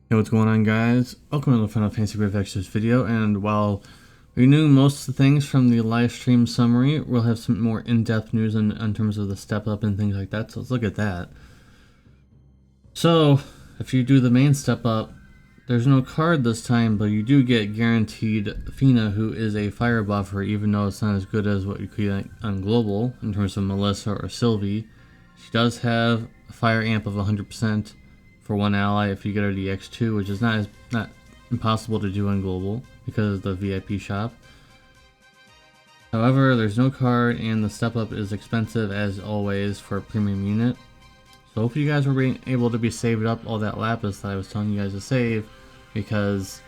Hey, what's going on, guys? Welcome to the Final Fantasy Revex's video, and while we knew most of the things from the live stream summary, we'll have some more in-depth news in terms of the step up and things like that, so let's look at that. So, if you do the main step up, there's no card this time, but you do get guaranteed Fina, who is a fire buffer, even though it's not as good as what you could get on Global, in terms of Melissa or Sylvie. She does have a fire amp of 100%. For one ally if you get her the X2, which is not impossible to do on Global because of the VIP shop. However, there's no card and the step up is expensive as always for a premium unit. So hopefully you guys were able to be saved up all that lapis that I was telling you guys to save, because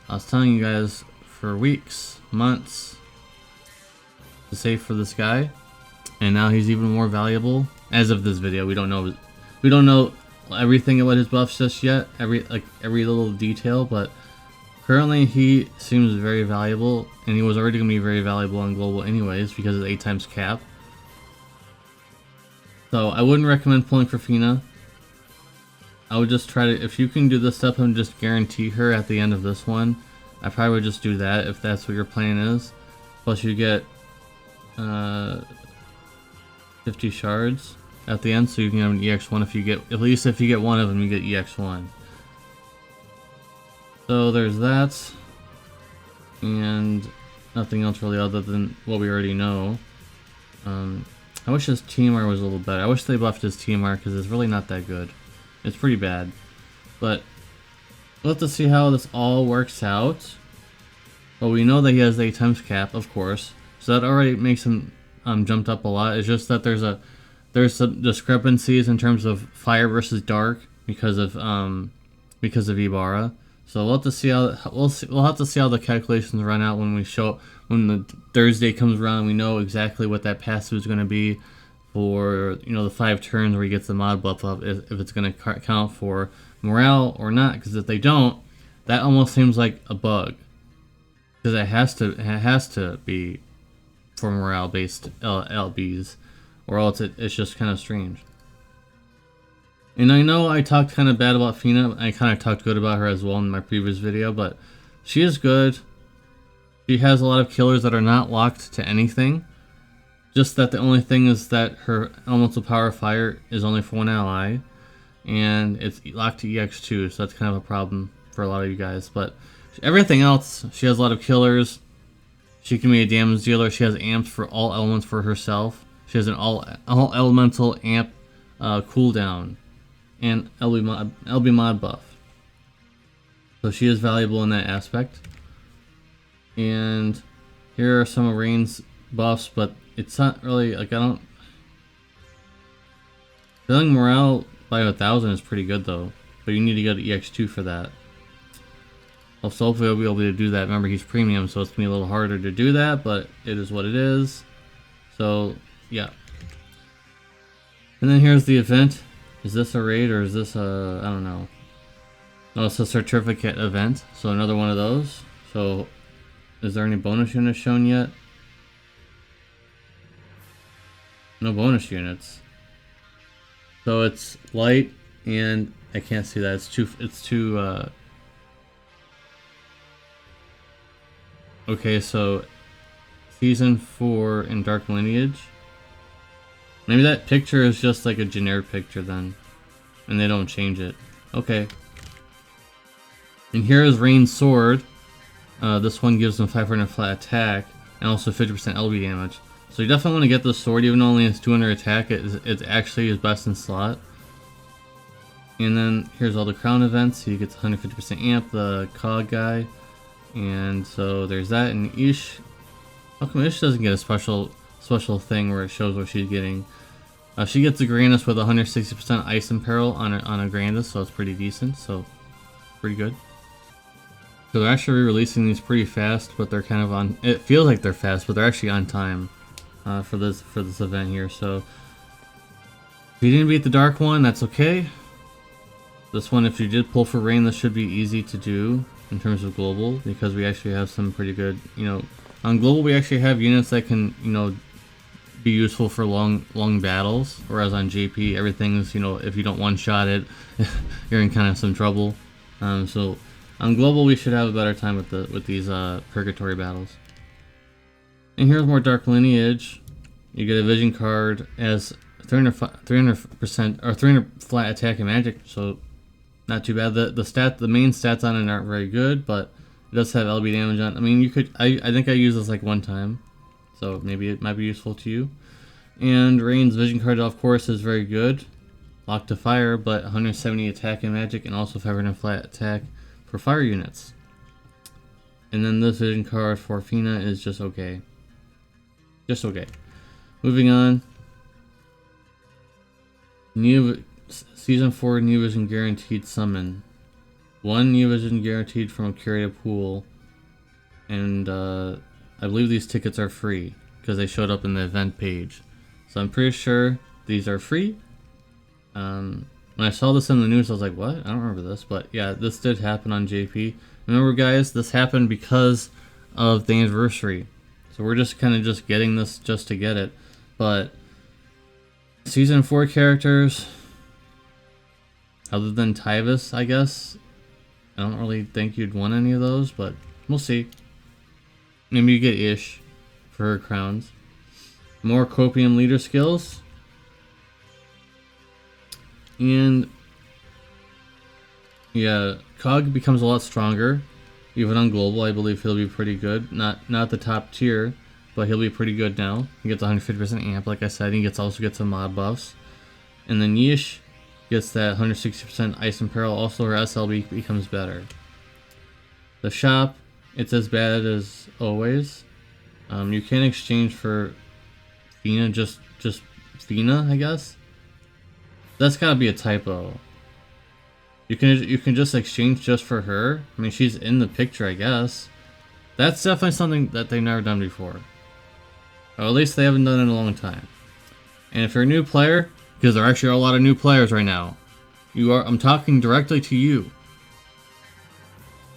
I was telling you guys for weeks, months to save for this guy, and now he's even more valuable as of this video. We don't know everything about his buffs just yet, every little detail, but currently he seems very valuable, and he was already going to be very valuable on Global anyways because of the 8 times cap. So I wouldn't recommend pulling for Fina. I would just try to, if you can do this step and just guarantee her at the end of this one, I probably would just do that if that's what your plan is. Plus you get 50 shards at the end, so you can have an EX1 if you get, at least if you get one of them, you get EX1. So there's that, and nothing else really other than what we already know. I wish his TMR was a little better. I wish they buffed his TMR because it's really not that good. It's pretty bad, but we'll have to see how this all works out. Well, we know that he has the 8 times cap, of course, so that already makes him jumped up a lot. It's just that there's some discrepancies in terms of fire versus dark because of Ibarra. So we'll have to see how we'll have to see how the calculations run out when the Thursday comes around. We know exactly what that passive is going to be for, you know, the 5 turns where he gets the mod buff up, if it's going to count for morale or not. Because if they don't, that almost seems like a bug, because it has to be for morale based LBs. Or else it's just kind of strange. And I know I talked kind of bad about Fina. I kind of talked good about her as well in my previous video, but she is good. She has a lot of killers that are not locked to anything. Just that the only thing is that her elemental power fire is only for one ally, and it's locked to EX2, so that's kind of a problem for a lot of you guys. But everything else, she has a lot of killers. She can be a damage dealer. She has amps for all elements for herself. She has an all elemental amp cooldown and LB mod buff. So she is valuable in that aspect. And here are some of Rain's buffs, but it's not really, like, feeling morale by 1,000 is pretty good though. But you need to go to EX2 for that. So hopefully I'll be able to do that. Remember, he's premium, so it's going to be a little harder to do that, but it is what it is. So yeah. And then here's the event. Is this a raid or is this a, I don't know. No, it's a certificate event. So another one of those. So is there any bonus units shown yet? No bonus units. So it's light, and I can't see that. It's too okay, so Season 4 in Dark Lineage. Maybe that picture is just like a generic picture then, and they don't change it. Okay. And here is Rain's sword. This one gives them 500 flat attack and also 50% LB damage. So you definitely want to get the sword, even though it only has 200 attack. It's actually his best in slot. And then here's all the crown events. He gets 150% amp, the cog guy. And so there's that. And Ish, how come Ish doesn't get a special thing where it shows what she's getting? She gets a Grandis with 160% ice and peril on a Grandis, so it's pretty decent. So pretty good. So they're actually re-releasing these pretty fast, but they're kind of on. It feels like they're fast, but they're actually on time for this event here. So if you didn't beat the dark one, that's okay. This one, if you did pull for Rain, this should be easy to do in terms of Global, because we actually have some pretty good, you know, on Global we actually have units that can, you know, be useful for long battles, whereas on JP everything's, you know, if you don't one-shot it, you're in kind of some trouble. So on Global, we should have a better time with these Purgatory battles. And here's more Dark Lineage. You get a Vision card as 300% or 300 flat attack and magic, so not too bad. The main stats on it aren't very good, but it does have LB damage on. I mean, you could. I think I used this like one time, so maybe it might be useful to you. And Rain's Vision card, of course, is very good. Locked to fire, but 170 attack and magic, and also 500 flat attack for fire units. And then this Vision card for Fina is just okay. Just okay. Moving on. New Season 4 New Vision Guaranteed Summon. 1 New Vision guaranteed from a curated pool. And I believe these tickets are free because they showed up in the event page. So I'm pretty sure these are free. When I saw this in the news, I was like, what? I don't remember this. But yeah, this did happen on JP. Remember, guys, this happened because of the anniversary. So we're just kind of just getting this just to get it. But Season 4 characters, other than Tyvis, I guess, I don't really think you'd want any of those, but we'll see. Maybe you get Ish for her crowns. More Copium leader skills. And yeah, Cog becomes a lot stronger. Even on Global, I believe he'll be pretty good. Not the top tier, but he'll be pretty good now. He gets 150% amp, like I said. He also gets some mod buffs. And then Yish gets that 160% ice and peril. Also, her SLB becomes better. The shop, it's as bad as always. You can exchange for Fina, just Fina, I guess. That's gotta be a typo. You can just exchange just for her. I mean, she's in the picture, I guess. That's definitely something that they've never done before. Or at least they haven't done it in a long time. And if you're a new player, because there actually are a lot of new players right now, I'm talking directly to you.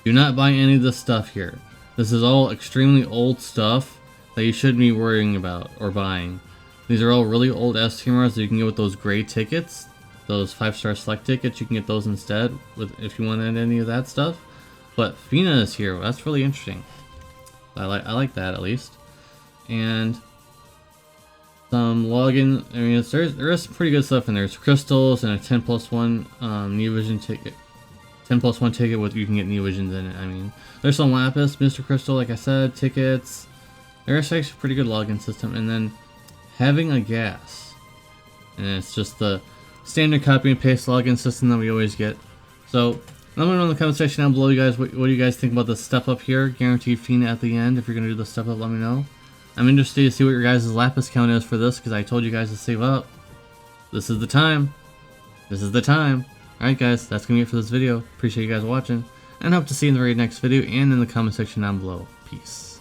Do not buy any of this stuff here. This is all extremely old stuff that you shouldn't be worrying about or buying. These are all really old STMRs that you can get with those gray tickets. Those 5-star select tickets, you can get those instead if you wanted any of that stuff. But Fina is here. That's really interesting. I like that at least. And some login. I mean, there is some pretty good stuff in there. There's crystals and a 10+1 New Vision ticket. 10+1 ticket with you can get New Visions in it. I mean, there's some Lapis, Mr. Crystal, like I said, tickets. There's actually a pretty good login system. And then having a gas, and it's just the standard copy and paste login system that we always get. So let me know in the comment section down below, you guys, what do you guys think about the step up here? Guaranteed Fina at the end. If you're gonna do the step up, let me know. I'm interested to see what your guys' Lapis count is for this, because I told you guys to save up. This is the time. This is the time. Alright guys, that's gonna be it for this video. Appreciate you guys watching, and hope to see you in the very next video and in the comment section down below. Peace.